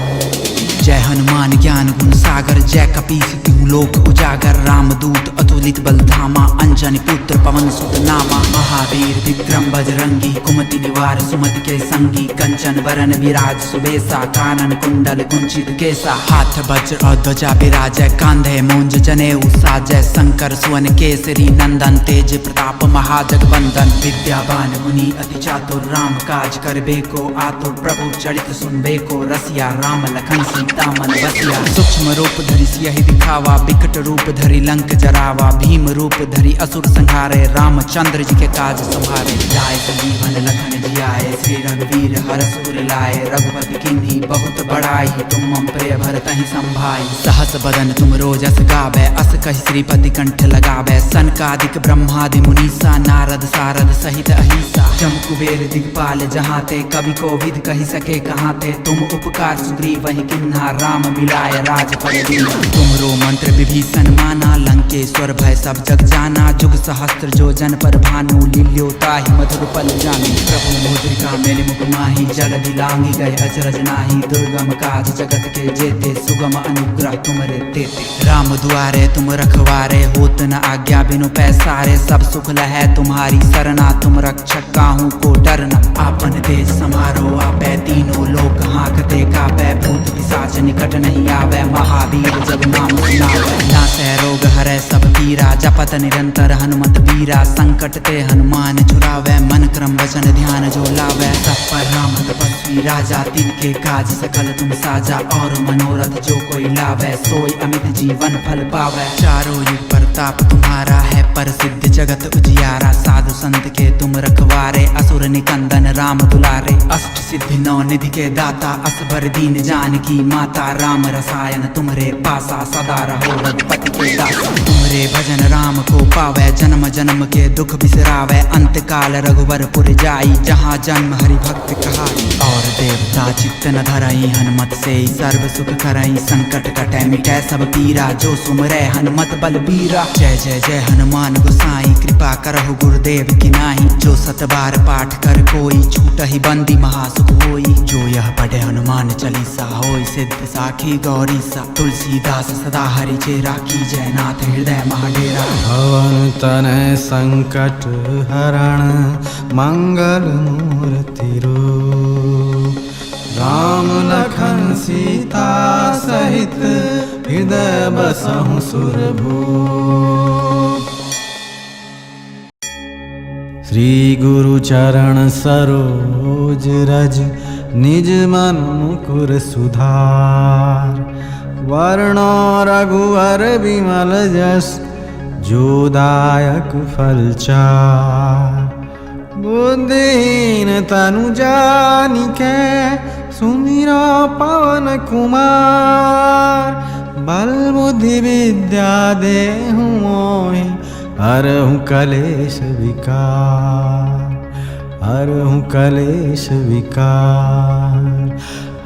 Speaker 2: जय हनुमान ज्ञान गुण सागर, जय कपीस तिहु लोक उजागर। रामदूत अतुलित बल धामा, अंजनी पुत्र पवन सुत नामा। महावीर विक्रम बजरंगी, कुमति निवार सुमति के संगी। कंचन बरन विराज सुबेसा, कानन कुंडल कुंचित केसा। हाथ वज्र और ध्वजा विराजय, कांधे मूंज जनेऊ साजय। शंकर सुवन केसरी नंदन, तेज प्रताप महाजगवंदन। विद्यावान मुनि अति चातुर, राम काज करबे को आतुर। प्रभु चरित सुनबे को रसिया, राम लखन सीता मन बसिया। सूक्ष्म रूप धरि सियहि दिखावा, विकट रूप धरि लंक जरावा। भीम रूप धरि असुर संहारे, रामचंद्र जी के काज संभारे। लाए संजीवन लखन जियाए, श्री रघुवीर हरष उर लाए। रघुपति किन्ही बहुत बड़ाई, तुम मम प्रिय भरतहि संभाई। सहस बदन तुम रोजस गावे, अस कहि श्रीपति कंठ लगावे। सनकादिक ब्रह्मादि मुनीसा, नारद सारद सहित अहिसा। जम कुबेर दिगपाल जहाँ ते, कवि कोविद कहि सके कहाँ ते। तुम उपकार सुग्रीव वही किन्हा, राम मिलाय राजपद दीन्हा। तुमरो मंत्र विभीषण माना, लंकेश्वर भय सब जग जाना। जुग सहस्त्र जो जन पर भानु, लील्यो ताहि मधुर पल जानी। प्रभु मुद्रिका मेलि मुख माहि, जल दिलांगी गए अचरज नाही। दुर्गम काज जगत के जेते, सुगम अनुग्रह तुमरे तेते। राम दुआरे तुम रखवारे, होत न आज्ञा बिनु पैसारे। सब सुख लहै तुम्हारी सरना, तुम रक्षक काहू को डरना। आपन तेज समारो आपै, तीनों लोक हाँकते कापै। भूत पिशाच निकट नहीं आवे, महावीर जब नाम सुनावे। नासै रोग हरै सब पीरा, जपत निरंतर हनुमत बीरा। संकट ते हनुमान छुड़ावे, मन क्रम वचन ध्यान जो लावे। सब पर राम तपस्वी राजा, तिनके काज सकल तुम साजा। और मनोरथ जो कोई लावे, सोई अमित जीवन फल पावे। चारों युग प्रताप तुम्हारा है, प्रसिद्ध जगत उजियारा। साधु संत के तुम रखवारे, असुर निकंदन राम दुलारे। अष्ट सिद्धि नौ निधि के दाता, असबर दीन जानकी माता। राम रसायन तुम्हरे पासा, सदा रहो रघुपति के दासा। तुमरे भजन राम को पावे, जन्म जन्म के दुख बिसरावे। अंत काल रघुवर पुर जाई, जहाँ जन्म हरि भक्त कहाई। और देवता चित्त न धरई, हनुमत से सर्व सुख करई। संकट कटै मिटै सब पीरा, जो सुमरै हनुमत बल बीरा। जय जय जय हनुमान गोसाई, कृपा करहु गुरुदेव की नाई। जो सत बार पाठ कर कोई, छूटहि बंदी महासुख होई। जो यह पढ़े हनुमान चालीसा, होई सिद्ध साखी गौरी सा। तुलसीदास सदा हरि चेरा, कीजय नाथ हृदय महाडेरा।
Speaker 1: पवन तनय संकट हरण, मंगल मूर्ति रूप। राम लखन सीता सहित, हृदय बसहु सुरभूप। श्री गुरु चरण सरोज रज, निज मन मुकुर सुधार। वर्णो रघुवर विमल जस, जो दायक फल चार। बुद्धिहीन तनु जानिके, सुमिरो पवन कुमार। बल बुद्धि विद्या देहु मोहि, हरहु कलेश विकार, हरहु कलेश विकार,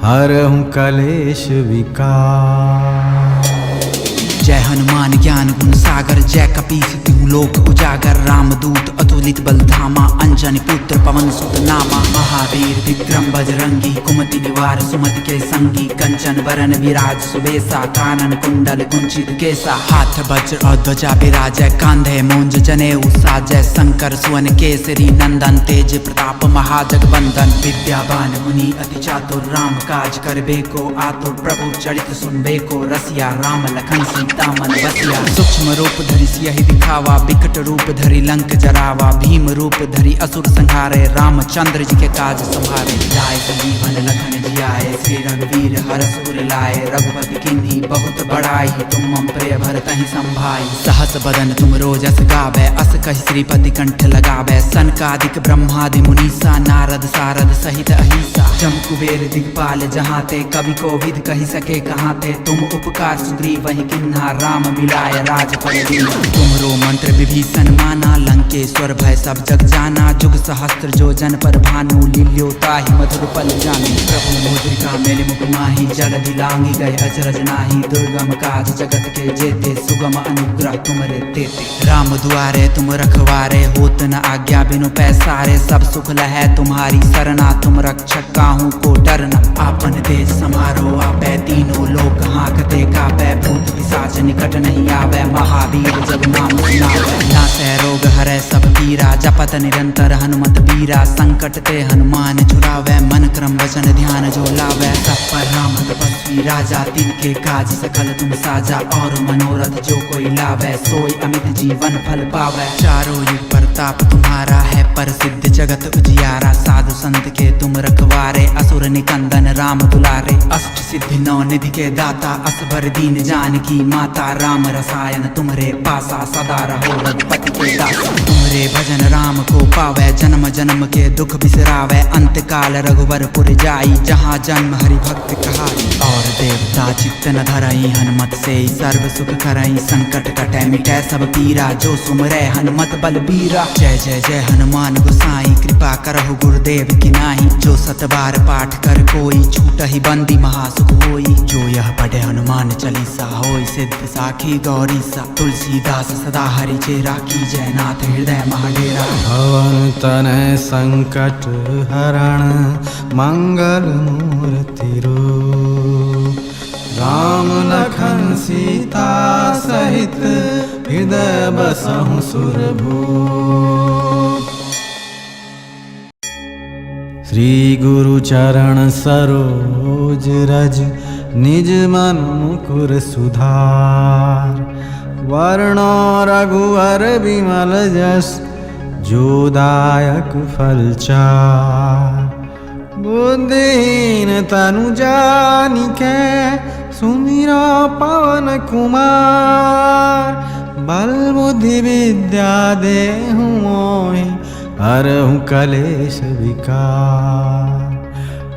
Speaker 1: हरहु कलेश विकार।
Speaker 2: जय हनुमान ज्ञान गुण सागर, जय कपीस तिहु लोक उजागर। रामदूत अतुलित बल धामा, अंजनी पुत्र पवन सुत नामा। महावीर विक्रम बजरंगी, कुमति निवार सुमति के संगी। कंचन बरन विराज सुबेसा, कानन कुंडल कुंचित केसा। हाथ वज्र और ध्वजा विराजय, कांधे मूंज जनेऊ साजय। शंकर सुवन केसरी नंदन, तेज प्रताप महाजगवंदन। विद्यावान मुनि अति चातुर, राम काज करबे को आतुर। प्रभु चरित सुनबे को रसिया, राम लखन सीता मन बसिया। सूक्ष्म रूप धरि सियहि दिखावा, विकट रूप धरि लंक जरावा। भीम रूप धरि असुर संहारे, रामचंद्र जी के काज संभारे। लाए संजीवन लखन जियाए, श्री रघुवीर हरष उर लाए। रघुपति किन्ही बहुत बड़ाई, तुम मम प्रिय भरतहि संभाई। सहस बदन तुम रोजस गावे, अस कहि श्रीपति कंठ लगावे। सनकादिक ब्रह्मादि मुनीसा, नारद सारद सहित अहिसा। जम कुबेर दिगपाल जहाँ ते, कवि कोविद कहि सके कहाँ ते। तुम उपकार सुग्रीव वही किन्हा, किन्हा राम मिलाय राज पर दीना। तुम्हरो मंत्र विभीषण माना लंकेश्वर भय सब जग जाना। जुग सहस्त्र जो जन पर भानु लील्यो ताहि मधुर पल जानी। प्रभु मुद्रिका मेलि मुख माही जल दिलांगी गए अचरज नाही। दुर्गम काज जगत के जेते सुगम अनुग्रह तुमरे तेते। राम दुआरे तुम रखवारे होत न आज्ञा बिनु पैसारे। सब सुख लहै तुम्हारी सरना तुम रक्षक काहू को डरना। आपन देश समारो आपै तीनों लोक हाँकते कापै। भूत पिशाच निकट नहीं आवे महावीर जब नाम सुनावे। नासै रोग हरै सब पीरा जपत निरंतर हनुमत बीरा। संकट ते हनुमान छुड़ावे मन क्रम वचन ध्यान जो लावे। सब पर राम तपस्वी राजा तिनके काज सकल तुम साजा। और मनोरथ जो कोई लावे सोई अमित जीवन फल पावे। चारों युग प्रताप तुम्हारा है प्रसिद्ध जगत उजियारा। साधु संत के तुम रखवारे असुर निकंदन राम दुलारे। अष्ट सिद्धि नौ निधि के दाता असबर दीन जानकी माता। राम रसायन तुम्हारे पासा सदा रहो रघुपति के दासा। तुम्हारे भजन राम को पावे जन्म जन्म के दुख बिसरावे। अंत काल रघुवरपुर जाई जहाँ जन्म हरि भक्त कहाई। और देवता चित्त न धरई हनुमत से सर्व सुख करई। संकट कटै मिटै सब पीरा जो सुमरै हनुमत बलबीरा। जय जय जय हनुमान गोसाई कृपा करहु गुरुदेव की नाही। जो सत बार पाठ कर कोई छूटहि बंदी महासुख होई। जो यह पढ़े हनुमान चालीसा होई सिद्ध साखी गौरी सा। तुलसीदास सदा हरि चेरा की जय नाथ हृदय महाडेरा।
Speaker 1: भवन तनय संकट हरण मंगल मूर्ति रूप। राम लखन सीता सहित हृदय बसहु सुरभूप। श्री गुरु चरण सरोज रज निज मन मुकुर सुधार। वर्णो रघुवर विमल जस जो दायक फल चार। बुद्धिहीन तनु जानिके सुमिरो पवन कुमार। बल बुद्धि विद्या देहु मोहि हरहु कलेश विकार।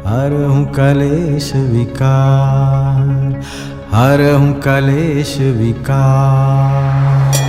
Speaker 1: हरहु कलेश विकार। हरहु कलेश विकार।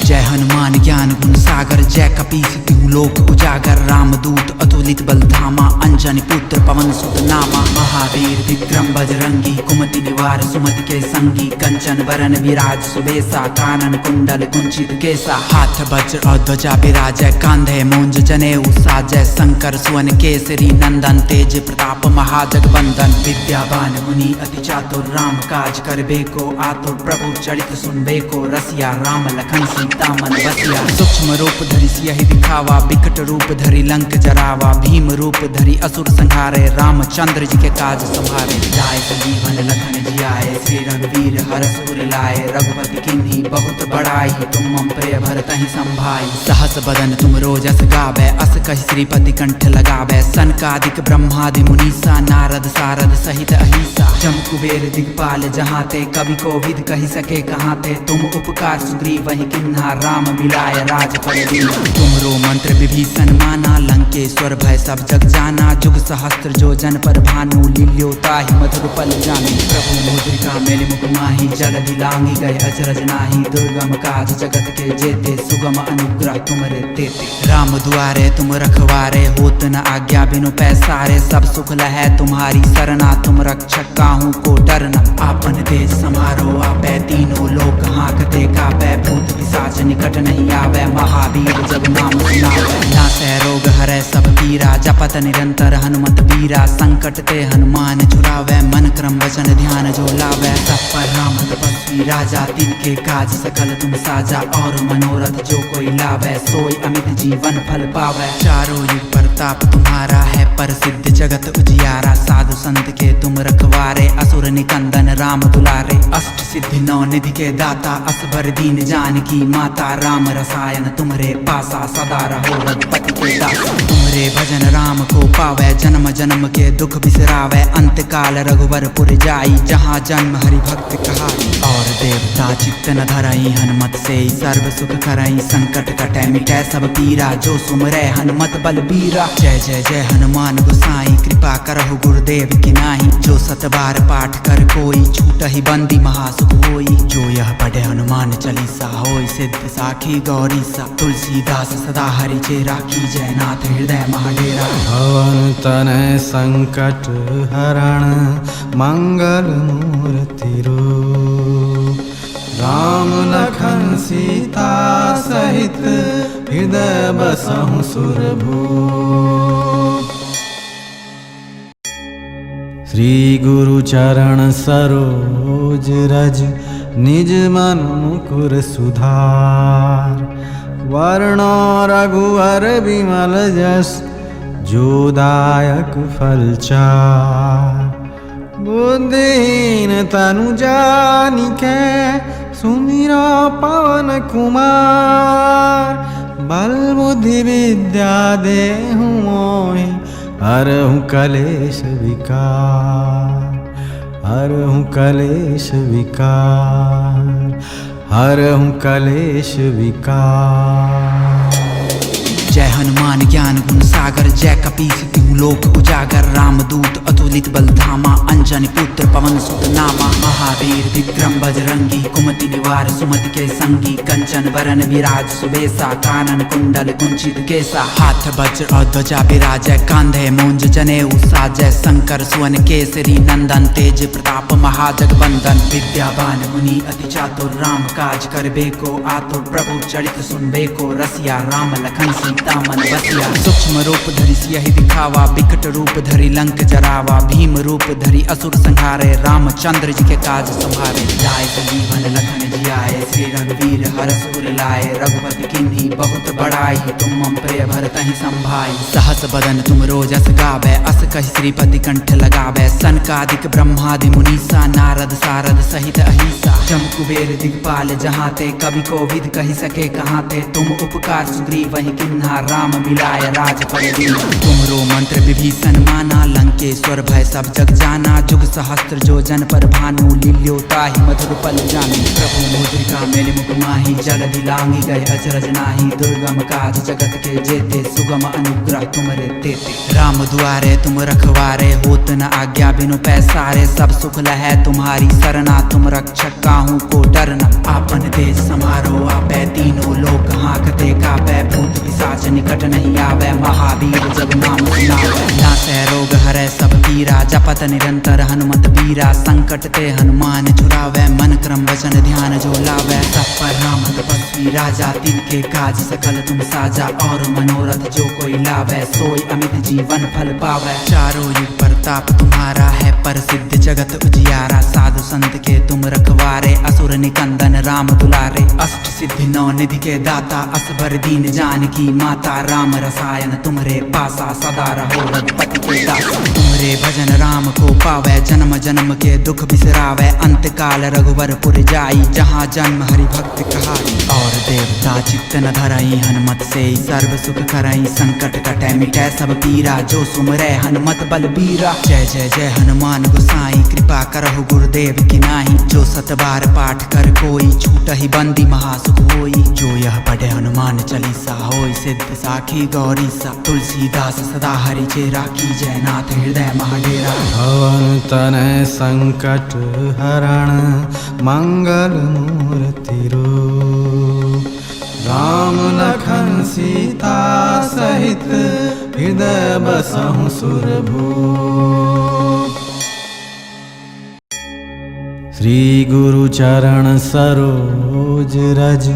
Speaker 2: जय हनुमान ज्ञान गुण सागर जय कपीस तिहु लोक उजागर। रामदूत अतुलित बल धामा अंजनी पुत्र पवन सुत नामा। महावीर विक्रम बजरंगी कुमति निवार सुमति के संगी। कंचन बरन विराज सुबेसा कानन कुंडल कुंचित केसा। हाथ वज्र और ध्वजा विराजय कांधे मूंज जनेऊ साजय। शंकर सुवन केसरी नंदन तेज प्रताप महाजगवंदन। विद्यावान मुनि अति चातुर राम काज करबे को आतुर। प्रभु चरित सुनबे को रसिया राम लखन सीता मन बसिया। सूक्ष्म रूप धरि सियहि दिखावा विकट रूप धरि लंक जरावा। भीम रूप धरि असुर संहारे रामचंद्र जी के काज संभारे। लाए जीवन लखन जियाए श्री रघुवीर हरष उर लाए। रघुपति किन्ही बहुत बड़ाई तुम मम प्रिय भरतहि संभाई। सहस बदन तुम रोजस गावे अस कहि श्रीपति कंठ लगावे। सनकादिक ब्रह्मादि मुनीसा नारद सारद सहित अहिसा। जम कुबेर दिगपाल जहाँ ते कवि को विद कहि सके कहाँ ते। तुम उपकार सुग्रीव वही किन्हा राम मिलाय राज पर दीना। तुम्हरो मंत्र विभीषण माना लंकेश्वर भय सब जग जाना। जुग सहस्त्र जो जन पर भानु लील्यो ताहि मधुर पल जानी। प्रभु मुद्रिका मेलि मुख माही जल दिलांगी गए अचरज नाही। दुर्गम काज जगत के जेते सुगम अनुग्रह तुमरे तेते। राम दुआरे तुम रखवारे होत न आज्ञा बिनु पैसारे। सब सुख लहै तुम्हारी सरना तुम रक्षक काहू को डरना। आपन देश समारो आपै तीनों लोक हाँकते कापै। भूत पिशाच निकट नहीं आवे महावीर जब नाम सुनावे। नासै रोग हरै सब पीरा जपत निरंतर हनुमत बीरा। संकट ते हनुमान छुड़ावे मन क्रम वचन ध्यान जो लावे। सब पर राम तपस्वी राजा तिनके काज सकल तुम साजा। और मनोरथ जो कोई लावे सोई अमित जीवन फल पावे। चारों युग प्रताप तुम्हारा है प्रसिद्ध जगत उजियारा। साधु संत के तुम रखवारे असुर निकंदन राम दुलारे। अष्ट सिद्धि नौ निधि के दाता असबर दीन जानकी माता। राम रसायन तुम्हारे पासा सदा रहो रघुपति के दासा। तुम्हारे भजन राम को पावे जन्म जन्म के दुख बिसरावे। अंत काल रघुवरपुर जाई जहाँ जन्म हरि भक्त कहाई। और देवता चित्त न धरई हनुमत से सर्व सुख करई। संकट कटै मिटै सब पीरा जो सुमरै हनुमत बलबीरा। जय जय जय हनुमान गोसाई कृपा करहु गुरुदेव की नाही। जो सत बार पाठ कर कोई छूटहि बंदी महासुख सुख होई। जो यह पढ़े हनुमान चालीसा होई सिद्ध साखी गौरी सा। तुलसीदास सदा हरि चेरा की जय नाथ हृदय महाडेरा।
Speaker 1: पवन तनय संकट हरण मंगल मूर्ति रूप। राम लखन सीता सहित हृदय बसहु सुरभूप। श्री गुरु चरण सरोज रज निज मन मुकुर सुधार। वर्ण रघुवर विमल जस जो दायक फल चार। बुद्धिहीन तनु जानिके सुमिरा पवन कुमार। बल बुद्धि विद्या देहु मोहि हरहु कलेश विकार। हरहु कलेश विकार। हरहु कलेश विकार।
Speaker 2: जय हनुमान ज्ञान गुण सागर जय कपीस तिहु लोक उजागर। रामदूत अतुलित बल धामा अंजनी पुत्र पवन सुत नामा। महावीर विक्रम बजरंगी कुमति निवार सुमति के संगी। कंचन बरन विराज सुबेसा कानन कुंडल कुंचित केसा। हाथ वज्र और ध्वजा विराजय कांधे मूंज जनेऊ साजय। शंकर सुवन केसरी नंदन तेज प्रताप महाजगवंदन। विद्यावान मुनि अति चातुर राम काज करबे को आतुर। प्रभु चरित सुनबे को रसिया राम लखन सीता मन बसिया। सूक्ष्म रूप धरि सियहि दिखावा बिकट रूप धरि लंक जरावा। भीम रूप धरि असुर संहारे रामचंद्र जी के काज संभारे। लाए संजीवन लखन जियाए श्री रघुवीर हरष उर लाए। रघुपति किन्ही बहुत बड़ाई तुम मम प्रिय भरतहि संभाई। सहस बदन तुम रोजस गावे अस कहि श्रीपति कंठ लगावे। सनकादिक ब्रह्मादि मुनीसा नारद सारद सहित अहिसा। जम कुबेर दिगपाल जहाँ ते कवि को विद कहि सके कहाँ ते। तुम उपकार सुग्रीव वही किन्हा राम मिलाय राजपद दीना। तुमरो मंत्र विभीषण माना लंकेश्वर भय सब जग जाना। जुग सहस्त्र जो जन पर भानु लील्यो ताहि मधुर पल जानी। प्रभु मुद्रिका मेलि मुख माहि जलधि लांघि गए अचरज नाही। दुर्गम काज जगत के जेते सुगम अनुग्रह तुमरे तेते। राम दुआरे तुम रखवारे होत न आज्ञा बिनु पैसारे। सब सुख लहै तुम्हारी सरना तुम रक्षक काहू को डरना। आपन देश समारो आपै तीनों लोक हाँकते कापै। भूत पिशाच निकट नहीं आवे महावीर जब नाम सुनावे। नासै रोग हरै सब पीरा जपत निरंतर हनुमत बीरा। संकट ते हनुमान छुड़ावे मन क्रम वचन ध्यान जो लावे। सब पर राम तपस्वी राजा तिनके काज सकल तुम साजा। और मनोरथ जो कोई लावे सोई अमित जीवन फल पावे। चारों युग प्रताप तुम्हारा है प्रसिद्ध जगत उजियारा। साधु संत के तुम रखवारे असुर निकंदन राम दुलारे। अष्ट सिद्धि नौ निधि के दाता असबर दीन जानकी माता। राम रसायन तुमरे पासा सदा रहो रघुपति के दासा। तुमरे भजन राम को पावे जन्म जन्म के दुख बिसरावे। अंत काल रघुवर पुर जाई जहाँ जन्म हरि भक्त कहाई। और देवता चित्त न धरई हनुमत से सर्व सुख करई। संकट कटै मिटै सब पीरा जो सुमरै हनुमत बल बीरा। जय जय जय हनुमान गोसाई कृपा करहु गुरुदेव की नाही। जो सत बार पाठ कर कोई छूटहि बंदी महासुख होई। जो यह पढ़े हनुमान चालीसा होई सिद्ध साखी गौरी सा। तुलसीदास सदा हरि चेरा की जय नाथ हृदय महाडेरा।
Speaker 1: पवन तनय संकट हरण मंगल मूर्ति रूप। राम लखन सीता सहित हृदय बसहु सुरभूप। श्री गुरु चरण सरोज रज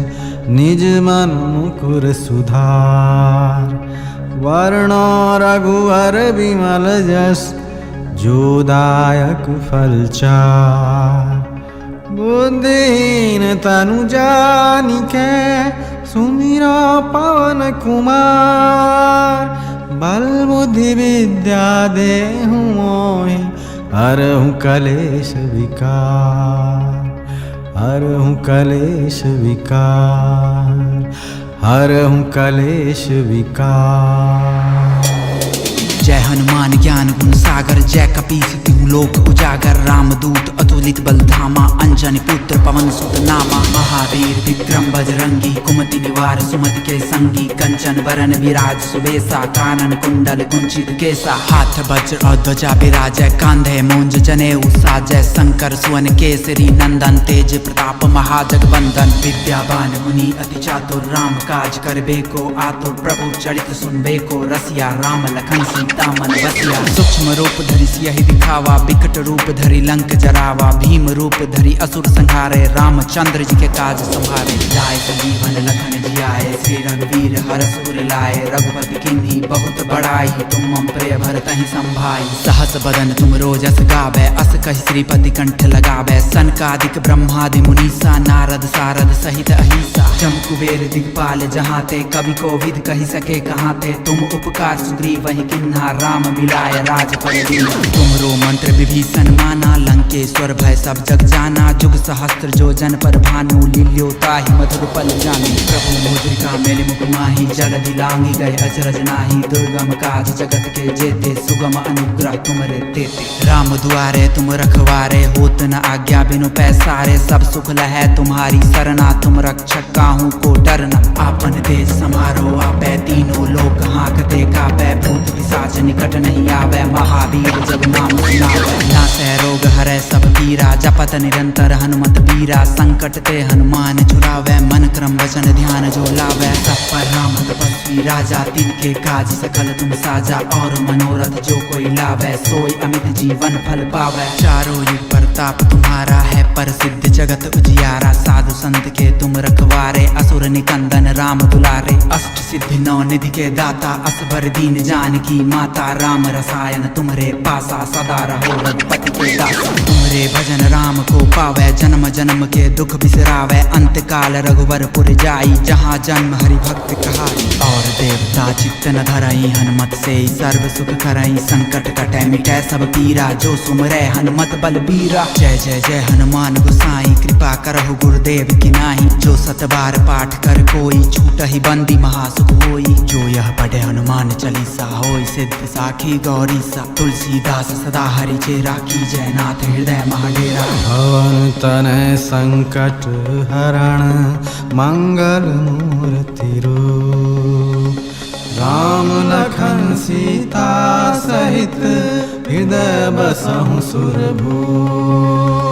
Speaker 1: निज मन मुकुर सुधार। वर्ण रघुवर विमल जस जो दायक फल चार। बुद्धिहीन तनु जानिके सुमिरा पवन कुमार। बल बुद्धि विद्या देहु मोहि हरहु कलेश विकार। हरहु कलेश विकार। हरहु कलेश विकार।
Speaker 2: जय हनुमान ज्ञान गुण सागर जय कपीस तिहु लोक उजागर। राम रामदूत अतुलित बल धामा अंजनी पुत्र पवन सुत नामा महावीर विक्रम बजरंगी कुमति निवार सुमति के संगी कंचन वरन विराज सुबेसा कानन कुंडल कुंचित केसा हाथ वज्र और ध्वजा विराजय कांधे मूंज जनेऊ साजय शंकर सुवन केसरी नंदन तेज प्रताप महाजगवंदन विद्यावान मुनि अति चातुर राम काज करबे को आतुर प्रभु चरित सुनबे को रसिया राम लखन सीता मन बसिया सूक्ष्म रूप धरि सियहि दिखावा विकट रूप धरि लंक जरावा भीम रूप धरि असुर संहारे रामचंद्र जी के काज संभारे लाए संजीवन लखन जियाए श्री रघुवीर हरष उर लाए रघुपति किन्हीं बहुत बड़ाई तुम मम प्रिय भरतहि संभाई सहस बदन तुम रोजस गावे अस कहि श्रीपति कंठ लगावे सनकादिक ब्रह्मादि मुनीसा नारद सारद सहित अहिसा जम कुबेर दिगपाल जहाँ ते कवि कोविद कहि सके कहाँ ते तुम उपकार सुग्रीव वही किन्हा राम मिलाय राज पर तुमरो मंत्र विभीषण माना लंकेश्वर भय सब जग जाना जुग सहस्त्र जो जन पर भानु लील्योताहि मधुर पल जानी प्रभु मुद्रिका मेलि मुख माही जल दिलांगी गए अचरज नाही दुर्गम काज जगत के जेते सुगम अनुग्रह तुमरे तेते राम दुआरे तुम रखवारे होत न आज्ञा बिनु पैसारे सब सुख लहै तुम्हारी सरना तुम रक्षक काहू को डरना आपन देश समारो आपै तीनों लोक हाँकते कापै भूत पिशाच निकट नहीं आवे महावीर जब नाम सुनावे नासै रोग हरै सब पीरा जपत निरंतर हनुमत बीरा संकट ते हनुमान छुड़ावे मन क्रम वचन ध्यान जो लावे सब पर राम तपस्वी राजा तिनके काज सकल तुम साजा और मनोरथ जो कोई लावे सोई अमित जीवन फल पावे चारों युग प्रताप तुम्हारा है प्रसिद्ध जगत उजियारा साधु संत के तुम रखवारे असुर निकंदन राम दुलारे अष्ट सिद्धि नौ निधि के दाता असबर दीन जानकी माता राम रसायन तुम्हारे पासा सदा रहो रघुपति के दासा तुम्हारे भजन राम को पावे जन्म जन्म के दुख बिसरावे अंत काल रघुवरपुर जाई जहाँ जन्म हरि भक्त कहाई और देवता चित्त न धरई हनुमत से सर्व सुख करई संकट कटै मिटै सब पीरा जो सुमरै हनुमत बलबीरा जय जय जय हनुमान गोसाई कृपा करहु गुरुदेव की नाही जो सत बार पाठ कर कोई छूटहि बंदी महासुख होई जो यह पढ़े हनुमान चालीसा होई सिद्ध साखी गौरी सा तुलसीदास सदा हरि चेरा की जय नाथ हृदय महाडेरा
Speaker 1: भवन तनय संकट हरण मंगल मूर्ति रूप राम लखन सीता सहित हृदय बसहु सुरभूप